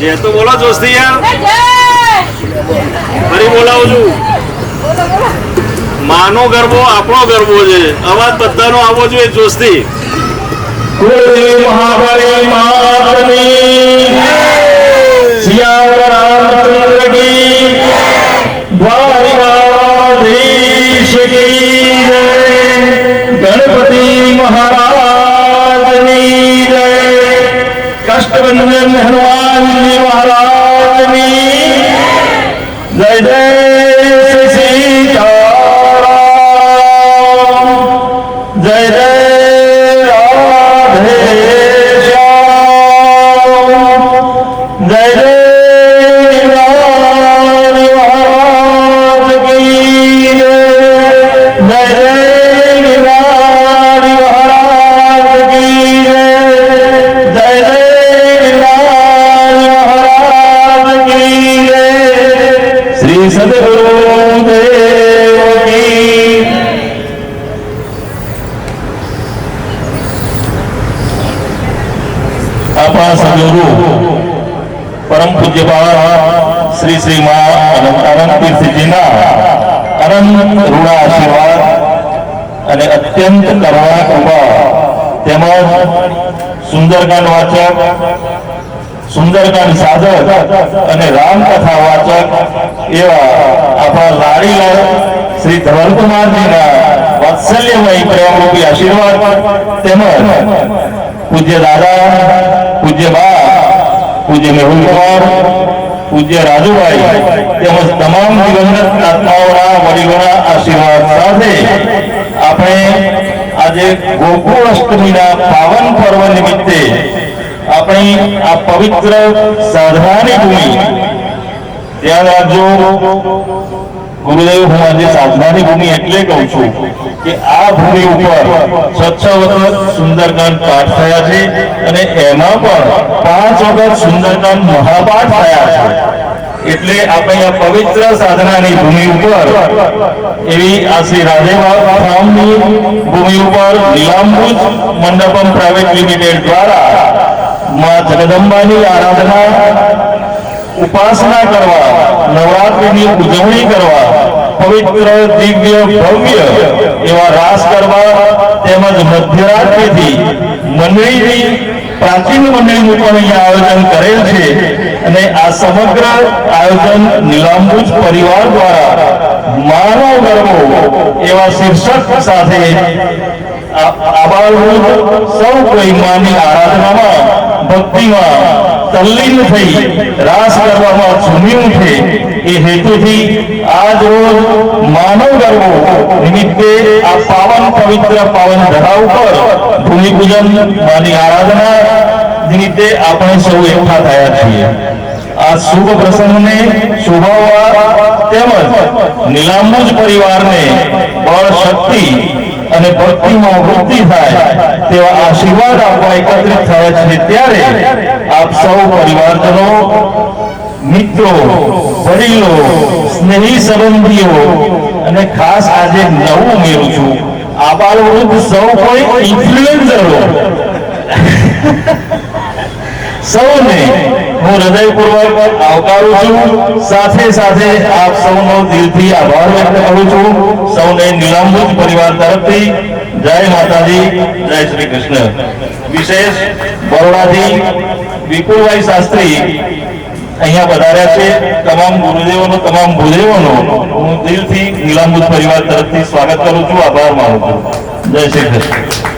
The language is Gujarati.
જે તો બોલો જોશથી યાર, ફરી બોલાવું છું. માનો ગરબો આપણો ગરબો છે, અવાજ બધાનો આવવો જોઈએ જોશથી. મહાબળી માતની સિયાવર રામચંદ્ર કી દ્વારિકાધીશ કી જય, ગણપતિ મહારાજની જય, કષ્ટભંજન હનુમાનજી મહારાજની જય. જય સીતારામ, જય જય परम पूज्य श्री श्री मां अनंत तीर्थजीના અનંત ઋણા આશીર્વાદ અને અત્યંત કરુણા કૃપા તેમજ સુંદરકાંડ વાચક, સુંદરકાંડ સાધક અને રામકથા વાચક એવા આપણા લાડીલાલ શ્રી ધવલકુમારજીના વાત્સલ્યમય પ્રેમરૂપી આશીર્વાદ તેમજ પૂજ્ય દાદા, પૂજ્ય બા, પૂજ્ય મેહુલ કુમાર, પૂજ્ય રાજુભાઈ તેમજ તમામ દિવંગત આત્માઓના વડીલોના આશીર્વાદ સાથે આપણે આજે ગોકુળ અષ્ટમીના પાવન પર્વ નિમિત્તે આપણી આ પવિત્ર સાધનાની ભૂમિ, ધ્યાન રાખજો ગુરુદેવ, હું આજે સાધનાની ભૂમિ એટલે કહું છું કે આ ભૂમિ ઉપર 6 વખત સુંદરકાંડ પાઠ થયા છે અને એમાં પણ 5 વખત સુંદરકાંડ મહાપાઠ થયા છે. એટલે આપણે આ પવિત્ર સાધનાની ભૂમિ ઉપર એવી આ શ્રી રાધેવા ફાર્મની ભૂમિ ઉપર નીલાંબુજ મંડપમ પ્રાઇવેટ લિમિટેડ દ્વારા માં જગદંબાની આરાધના, ઉપાસના કરવા, નવરાત્રિની ઉજવણી કરવા, પવિત્ર દિવ્ય ભવ્ય એવા રાસ કરવા તેમજ મધ્યરાત્રિથી મંડળીની પ્રાચીન મંડળીનું પણ અહીંયા આયોજન કરેલ છે. અને આ સમગ્ર આયોજન નીલાંબુજ પરિવાર દ્વારા માનો ગરબો એવા શીર્ષક સાથે આબાળવૃદ્ધ સૌ કોઈ માની આરાધનામાં, ભક્તિમાં તલ્લીન થઈ રાસ કરવામાં ઝૂમ્યું છે. એ હેતુથી આજ રોજ માનવ ગરબો નિમિત્તે આ પાવન પવિત્ર પાવન ધરા ઉપર ભૂમિપૂજન, માની આરાધના નિમિત્તે આપણે સૌ એકઠા થયા છીએ. આ શુભ પ્રસંગને શોભાવવા તેમજ નીલાંબુજ પરિવારને બળ, શક્તિ અને ભક્તિમાં વૃદ્ધિ થાય તેવા આશીર્વાદ આપવા એકત્રિત થયા છે. ત્યારે આપ સૌ પરિવારજનો, મિત્રો, વડીલો, સ્નેહી સંબંધીઓ અને ખાસ આજે નવું ઉમેરું છું, આબાળવૃદ્ધ સૌ કોઈ ઇન્ફ્લુએન્સરો સૌને હું હૃદયપૂર્વક આવકારું છું. સાથે સાથે આપ સૌનો દિલથી આભાર વ્યક્ત કરું છું. સૌને નીલાંબુજ પરિવાર તરફથી જય માતાજી, જય શ્રી કૃષ્ણ. વિશેષ બરોડાથી વિપુલભાઈ શાસ્ત્રી અહીંયા પધાર્યા છે. તમામ ગુરુદેવોનો, તમામ ભૂદેવોનો હું દિલથી નીલાંબુજ પરિવાર તરફથી સ્વાગત કરું છું, આભાર માનું છું. જય શ્રી કૃષ્ણ.